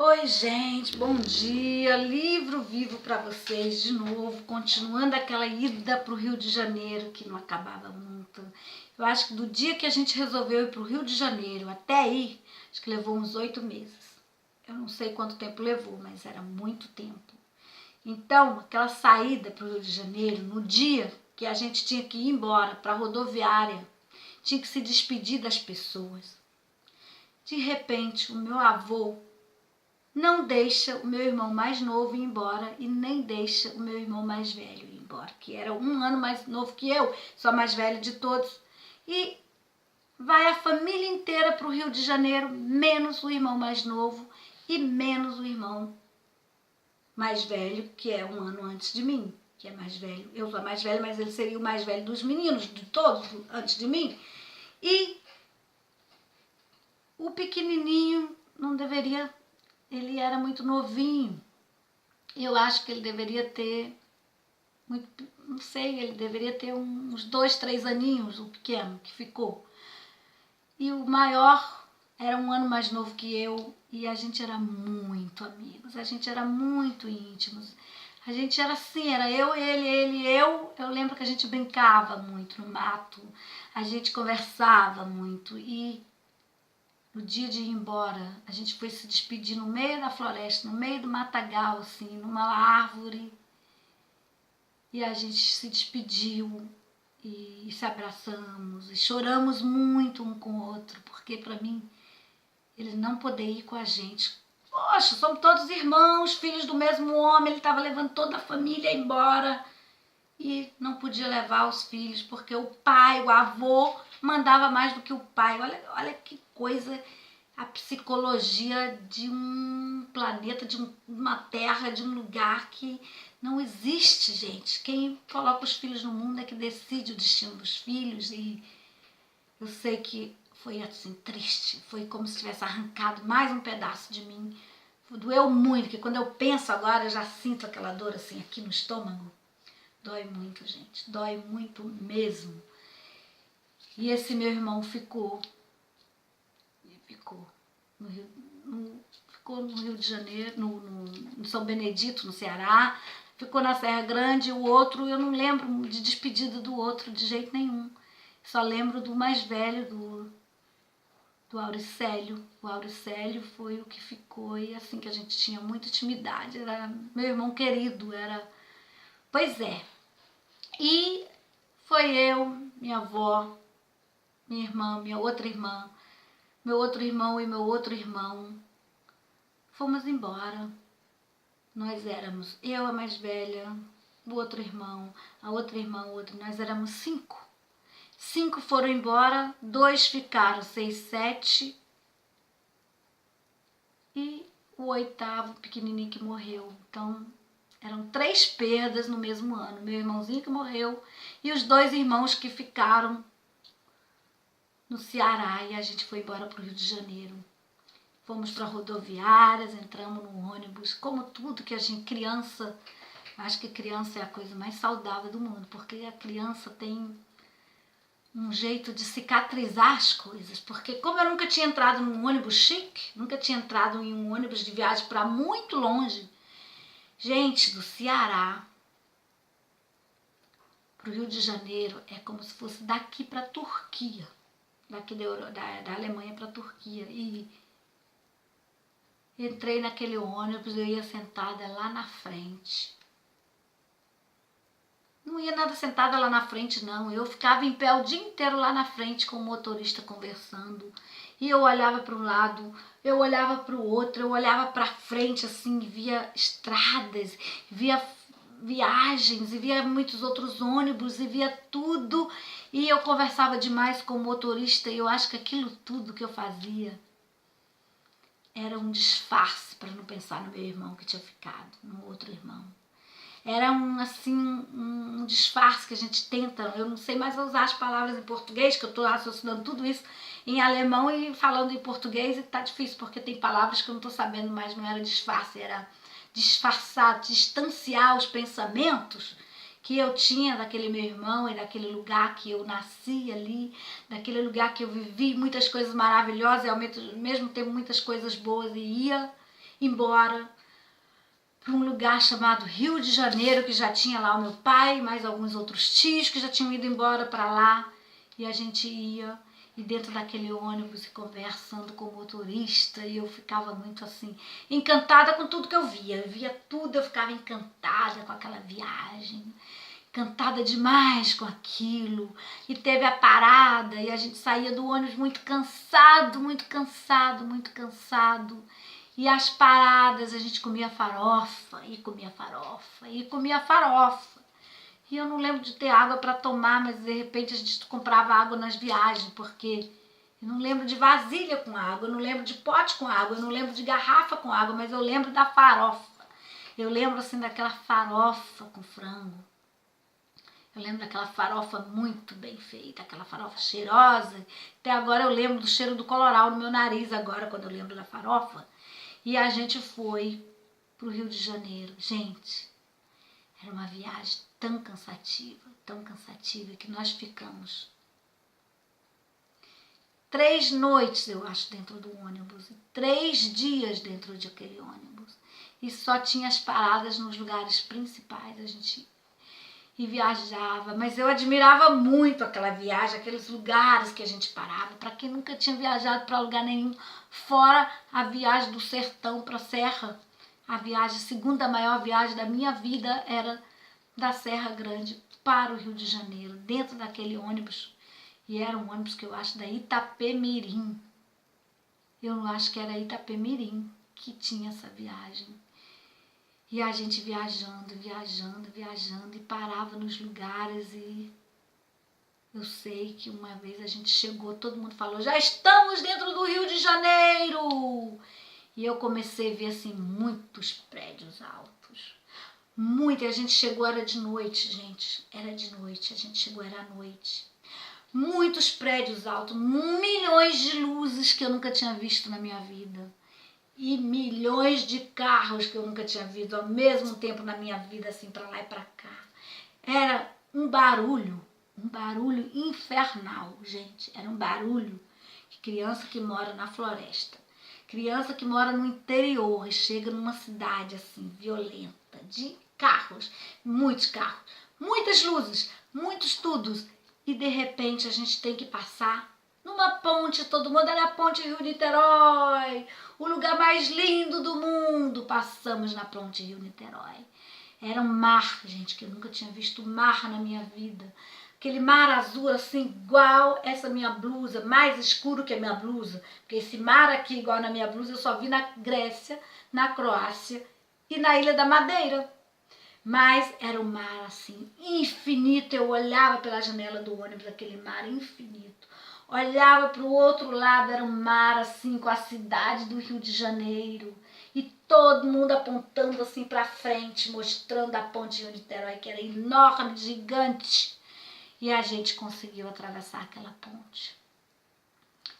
Oi, gente, bom dia. Livro vivo para vocês de novo, continuando aquela ida para o Rio de Janeiro que não acabava nunca. Eu acho que do dia que a gente resolveu ir para o Rio de Janeiro até aí, acho que levou uns 8 meses. Eu não sei quanto tempo levou, mas era muito tempo. Então, aquela saída para o Rio de Janeiro, no dia que a gente tinha que ir embora para a rodoviária, tinha que se despedir das pessoas. De repente, o meu avô não deixa o meu irmão mais novo ir embora e nem deixa o meu irmão mais velho ir embora, que era 1 ano mais novo que eu, sou a mais velha de todos. E vai a família inteira para o Rio de Janeiro, menos o irmão mais novo e menos o irmão mais velho, que é 1 ano antes de mim, que é mais velho. Eu sou a mais velha, mas ele seria o mais velho dos meninos, de todos, antes de mim. E o pequenininho não deveria. Ele era muito novinho. Eu acho que ele deveria ter, não sei, ele deveria ter uns 2, 3 aninhos, o pequeno que ficou. E o maior era 1 ano mais novo que eu e a gente era muito amigos, a gente era muito íntimos. A gente era assim, era eu, ele, eu. Eu lembro que a gente brincava muito no mato, a gente conversava muito e no dia de ir embora, a gente foi se despedir no meio da floresta, no meio do matagal, assim, numa árvore. E a gente se despediu e se abraçamos e choramos muito um com o outro, porque para mim, ele não poder ir com a gente. Poxa, somos todos irmãos, filhos do mesmo homem, ele estava levando toda a família embora e não podia levar os filhos, porque o pai, o avô, mandava mais do que o pai. Olha que coisa, a psicologia de um planeta, de uma terra, de um lugar que não existe, gente. Quem coloca os filhos no mundo é que decide o destino dos filhos. E eu sei que foi assim, triste, foi como se tivesse arrancado mais um pedaço de mim. Doeu muito, porque quando eu penso agora, eu já sinto aquela dor assim aqui no estômago. Dói muito, gente, dói muito mesmo. E esse meu irmão ficou no Rio de Janeiro, no São Benedito, no Ceará, ficou na Serra Grande. O outro, eu não lembro de despedida do outro de jeito nenhum. Só lembro do mais velho, do Auricélio. O Auricélio foi o que ficou, e assim, que a gente tinha muita intimidade. Era meu irmão querido, era... Pois é. E foi eu, minha avó, minha irmã, minha outra irmã, meu outro irmão e meu outro irmão. Fomos embora. Nós éramos eu, a mais velha, o outro irmão, a outra irmã, o outro. Nós éramos 5. 5 foram embora, 2 ficaram, 6, 7. E o 8º pequenininho que morreu. Então, eram 3 perdas no mesmo ano. Meu irmãozinho que morreu e os 2 irmãos que ficaram no Ceará. E a gente foi embora para o Rio de Janeiro. Fomos para rodoviárias, entramos no ônibus, como tudo que a gente, criança, acho que criança é a coisa mais saudável do mundo, porque a criança tem um jeito de cicatrizar as coisas, porque como eu nunca tinha entrado num ônibus chique, nunca tinha entrado em um ônibus de viagem para muito longe, gente, do Ceará para o Rio de Janeiro é como se fosse daqui para a Turquia, daqui da Alemanha para a Turquia. E entrei naquele ônibus, eu ia sentada lá na frente. Não ia nada sentada lá na frente, não. Eu ficava em pé o dia inteiro lá na frente com o motorista conversando. E eu olhava para um lado, eu olhava para o outro, eu olhava para frente assim, via estradas, via viagens, e via muitos outros ônibus, e via tudo. E eu conversava demais com o motorista, e eu acho que aquilo tudo que eu fazia era um disfarce para não pensar no meu irmão que tinha ficado, no outro irmão. Era um disfarce que a gente tenta, eu não sei mais usar as palavras em português, que eu estou raciocinando tudo isso em alemão e falando em português, e tá difícil, porque tem palavras que eu não estou sabendo mais, não era disfarce, era disfarçar, distanciar os pensamentos que eu tinha daquele meu irmão e daquele lugar que eu nasci ali, daquele lugar que eu vivi muitas coisas maravilhosas e ao mesmo tempo muitas coisas boas, e ia embora para um lugar chamado Rio de Janeiro, que já tinha lá o meu pai e mais alguns outros tios que já tinham ido embora para lá. E a gente ia, e dentro daquele ônibus, conversando com o motorista, e eu ficava muito assim, encantada com tudo que eu via tudo, eu ficava encantada com aquela viagem, encantada demais com aquilo. E teve a parada, e a gente saía do ônibus muito cansado, muito cansado, muito cansado. E as paradas, a gente comia farofa, e comia farofa, e comia farofa. E eu não lembro de ter água para tomar, mas de repente a gente comprava água nas viagens, porque eu não lembro de vasilha com água, eu não lembro de pote com água, eu não lembro de garrafa com água, mas eu lembro da farofa. Eu lembro assim daquela farofa com frango. Eu lembro daquela farofa muito bem feita, aquela farofa cheirosa. Até agora eu lembro do cheiro do Coloral no meu nariz agora, quando eu lembro da farofa. E a gente foi para o Rio de Janeiro. Gente, era uma viagem tão cansativa, que nós ficamos 3 noites, eu acho, dentro do ônibus, 3 dias dentro de aquele ônibus. E só tinha as paradas nos lugares principais, a gente e viajava, mas eu admirava muito aquela viagem, aqueles lugares que a gente parava. Para quem nunca tinha viajado para lugar nenhum, fora a viagem do sertão para a serra, a viagem, a segunda maior viagem da minha vida era da Serra Grande para o Rio de Janeiro, dentro daquele ônibus. E era um ônibus que eu acho da Itapemirim. Eu não acho que era Itapemirim que tinha essa viagem. E a gente viajando, e parava nos lugares. E eu sei que uma vez a gente chegou, todo mundo falou, já estamos dentro do Rio de Janeiro! E eu comecei a ver assim muitos prédios altos. Muito, e a gente chegou, era de noite, gente. Era de noite, a gente chegou, era à noite. Muitos prédios altos, milhões de luzes que eu nunca tinha visto na minha vida. E milhões de carros que eu nunca tinha visto ao mesmo tempo na minha vida, assim, para lá e para cá. Era um barulho infernal, gente. Era um barulho de criança que mora na floresta. Criança que mora no interior e chega numa cidade, assim, violenta, de carros, muitas luzes, muitos tudos. E de repente a gente tem que passar numa ponte, todo mundo era a ponte Rio-Niterói, o lugar mais lindo do mundo. Passamos na ponte Rio-Niterói. Era um mar, gente, que eu nunca tinha visto mar na minha vida. Aquele mar azul assim, igual essa minha blusa, mais escuro que a minha blusa. Porque esse mar aqui, igual na minha blusa, eu só vi na Grécia, na Croácia e na Ilha da Madeira. Mas era um mar assim, infinito. Eu olhava pela janela do ônibus, aquele mar infinito. Olhava para o outro lado, era um mar assim, com a cidade do Rio de Janeiro. E todo mundo apontando assim para frente, mostrando a ponte Rio-Niterói, que era enorme, gigante. E a gente conseguiu atravessar aquela ponte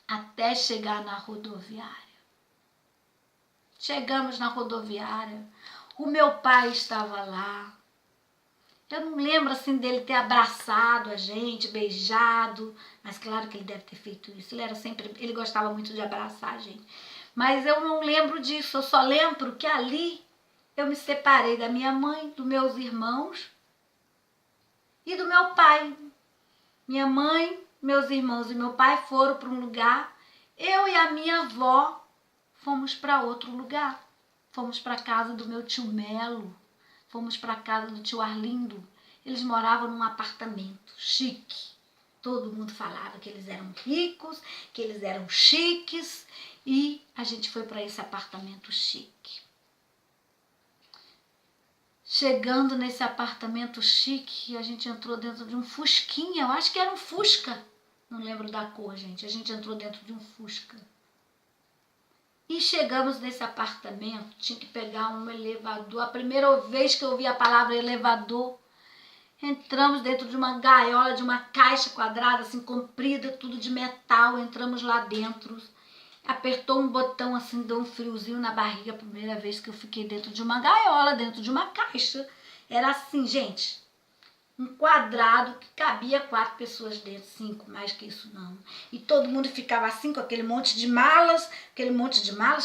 até chegar na rodoviária. Chegamos na rodoviária, o meu pai estava lá. Eu não lembro assim dele ter abraçado a gente, beijado, mas claro que ele deve ter feito isso. Ele gostava muito de abraçar a gente. Mas eu não lembro disso, eu só lembro que ali eu me separei da minha mãe, dos meus irmãos e do meu pai. Minha mãe, meus irmãos e meu pai foram para um lugar, eu e a minha avó fomos para outro lugar. Fomos para a casa do meu tio Melo, fomos para a casa do tio Arlindo. Eles moravam num apartamento chique. Todo mundo falava que eles eram ricos, que eles eram chiques, e a gente foi para esse apartamento chique. Chegando nesse apartamento chique, a gente entrou dentro de um fusquinha, eu acho que era um Fusca, não lembro da cor, gente. A gente entrou dentro de um Fusca. E chegamos nesse apartamento, tinha que pegar um elevador. A primeira vez que eu ouvi a palavra elevador, entramos dentro de uma gaiola, de uma caixa quadrada, assim, comprida, tudo de metal. Entramos lá dentro, apertou um botão, assim, deu um friozinho na barriga. A primeira vez que eu fiquei dentro de uma gaiola, dentro de uma caixa. Era assim, gente, um quadrado que cabia 4 pessoas dentro, 5, mais que isso não. E todo mundo ficava assim com aquele monte de malas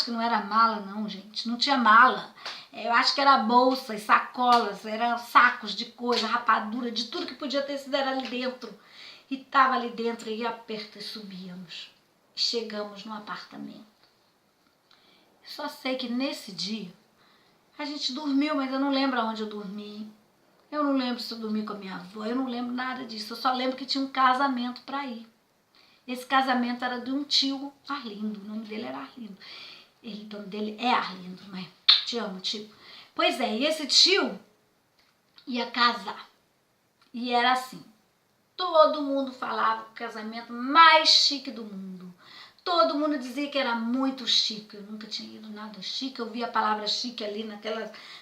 que não era mala não, gente, não tinha mala. Eu acho que era bolsas, sacolas, eram sacos de coisa, rapadura, de tudo que podia ter sido era ali dentro. E tava ali dentro, e aperta e subíamos. Chegamos no apartamento. Só sei que nesse dia a gente dormiu, mas eu não lembro aonde eu dormi. Eu não lembro se eu dormi com a minha avó, eu não lembro nada disso. Eu só lembro que tinha um casamento para ir. Esse casamento era de um tio Arlindo, o nome dele era Arlindo. O nome dele é Arlindo, mas te amo, tio. Pois é, e esse tio ia casar. E era assim, todo mundo falava o casamento mais chique do mundo. Todo mundo dizia que era muito chique. Eu nunca tinha ido nada chique. Eu vi a palavra chique ali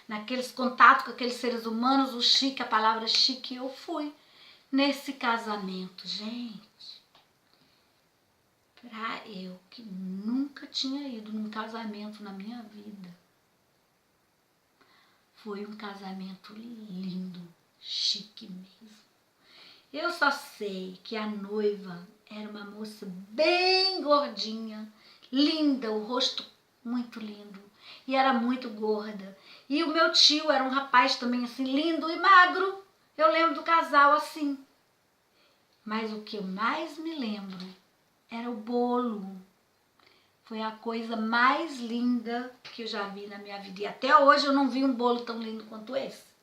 naqueles contatos com aqueles seres humanos, o chique, a palavra chique. Eu fui nesse casamento, gente. Pra eu que nunca tinha ido num casamento na minha vida. Foi um casamento lindo, chique mesmo. Eu só sei que a noiva era uma moça bem gordinha, linda, o rosto muito lindo, e era muito gorda. E o meu tio era um rapaz também assim, lindo e magro. Eu lembro do casal assim. Mas o que eu mais me lembro era o bolo. Foi a coisa mais linda que eu já vi na minha vida. E até hoje eu não vi um bolo tão lindo quanto esse.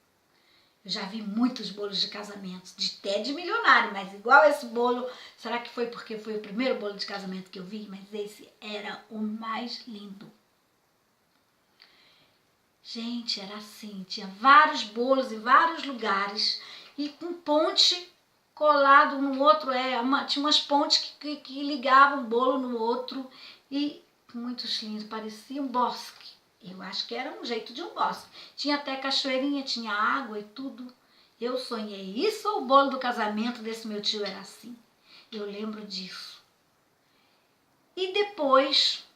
Eu já vi muitos bolos de casamento, até de milionário, mas igual esse bolo, será que foi porque foi o primeiro bolo de casamento que eu vi? Mas esse era o mais lindo. Gente, era assim, tinha vários bolos em vários lugares e com ponte colado no outro, tinha umas pontes que ligavam um bolo no outro e muitos lindos, parecia um bosque. Eu acho que era um jeito de um bosque. Tinha até cachoeirinha, tinha água e tudo. Eu sonhei isso ou o bolo do casamento desse meu tio era assim? Eu lembro disso. E depois,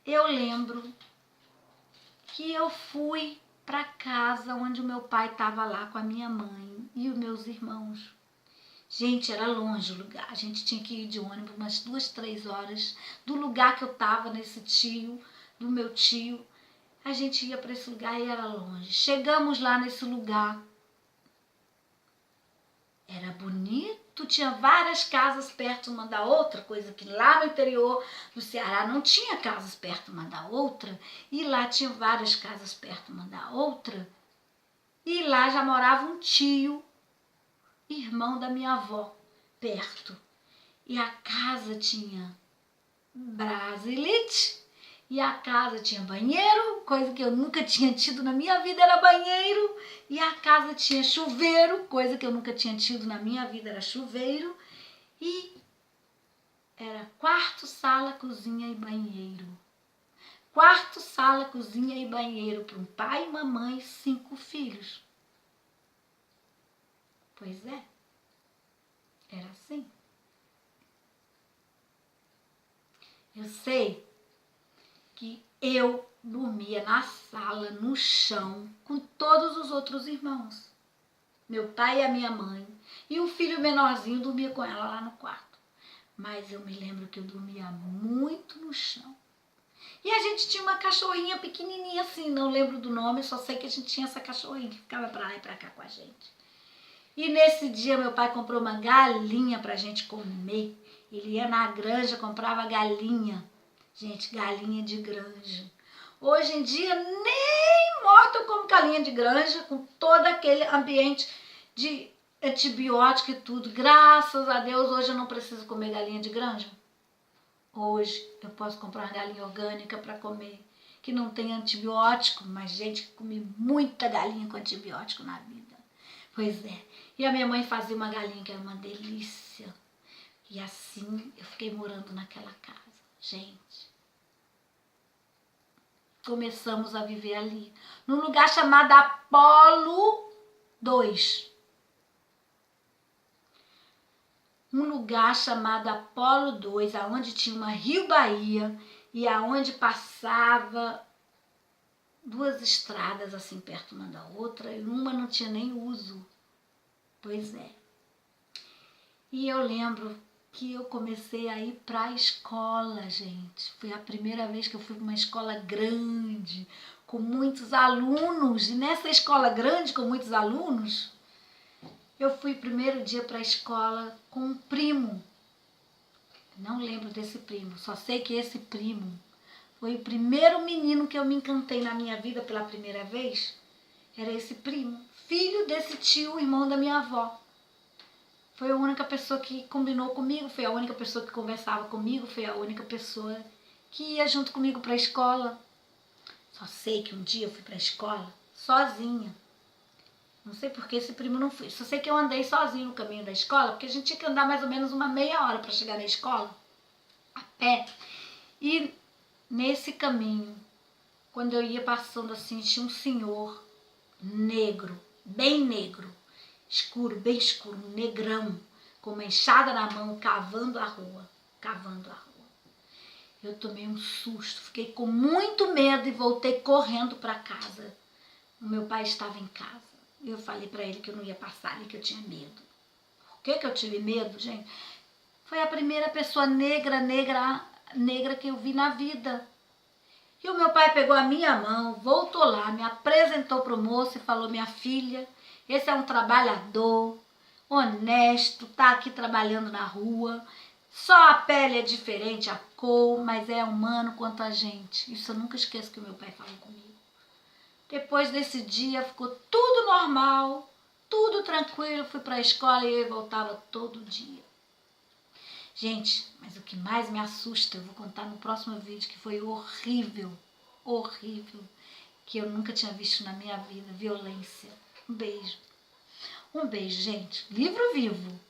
eu lembro que eu fui para casa onde o meu pai estava lá com a minha mãe e os meus irmãos. Gente, era longe o lugar. A gente tinha que ir de ônibus umas 2, 3 horas do lugar que eu estava, do meu tio. A gente ia para esse lugar e era longe. Chegamos lá nesse lugar. Era bonito, tinha várias casas perto uma da outra, coisa que lá no interior do Ceará não tinha casas perto uma da outra. E lá tinha várias casas perto uma da outra. E lá já morava um tio, irmão da minha avó, perto. E a casa tinha brasilite. E a casa tinha banheiro, coisa que eu nunca tinha tido na minha vida era banheiro. E a casa tinha chuveiro, coisa que eu nunca tinha tido na minha vida era chuveiro. E era quarto, sala, cozinha e banheiro. Quarto, sala, cozinha e banheiro para um pai, mamãe e 5 filhos. Pois é, era assim. Eu sei que eu dormia na sala, no chão, com todos os outros irmãos. Meu pai e a minha mãe. E um filho menorzinho dormia com ela lá no quarto. Mas eu me lembro que eu dormia muito no chão. E a gente tinha uma cachorrinha pequenininha assim, não lembro do nome, só sei que a gente tinha essa cachorrinha que ficava pra lá e pra cá com a gente. E nesse dia meu pai comprou uma galinha pra gente comer. Ele ia na granja, comprava galinha. Gente, galinha de granja. Hoje em dia, nem morta eu como galinha de granja, com todo aquele ambiente de antibiótico e tudo. Graças a Deus, hoje eu não preciso comer galinha de granja. Hoje eu posso comprar uma galinha orgânica para comer, que não tem antibiótico, mas gente, comi muita galinha com antibiótico na vida. Pois é. E a minha mãe fazia uma galinha que era uma delícia. E assim eu fiquei morando naquela casa. Gente, começamos a viver ali, num lugar chamado Apolo 2. Um lugar chamado Apolo 2, aonde tinha uma Rio Bahia e aonde passava duas estradas assim perto uma da outra e uma não tinha nem uso. Pois é. E eu lembro que eu comecei a ir para a escola, gente. Foi a primeira vez que eu fui para uma escola grande, com muitos alunos. E nessa escola grande, com muitos alunos, eu fui primeiro dia para a escola com um primo. Não lembro desse primo, só sei que esse primo foi o primeiro menino que eu me encantei na minha vida pela primeira vez. Era esse primo, filho desse tio, irmão da minha avó. Foi a única pessoa que combinou comigo, foi a única pessoa que conversava comigo, foi a única pessoa que ia junto comigo para a escola. Só sei que um dia eu fui para a escola sozinha. Não sei porque esse primo não foi. Só sei que eu andei sozinho no caminho da escola, porque a gente tinha que andar mais ou menos uma meia hora para chegar na escola, a pé. E nesse caminho, quando eu ia passando assim, tinha um senhor negro, bem negro, escuro, bem escuro, um negrão, com uma enxada na mão, cavando a rua. Eu tomei um susto, fiquei com muito medo e voltei correndo para casa. O meu pai estava em casa. Eu falei para ele que eu não ia passar ali, que eu tinha medo. Por que eu tive medo, gente? Foi a primeira pessoa negra que eu vi na vida. E o meu pai pegou a minha mão, voltou lá, me apresentou para o moço e falou: minha filha, esse é um trabalhador, honesto, tá aqui trabalhando na rua. Só a pele é diferente, a cor, mas é humano quanto a gente. Isso eu nunca esqueço que o meu pai falou comigo. Depois desse dia ficou tudo normal, tudo tranquilo. Fui para a escola e eu voltava todo dia. Gente, mas o que mais me assusta, eu vou contar no próximo vídeo, que foi horrível, que eu nunca tinha visto na minha vida, violência. Um beijo, gente. Livro vivo.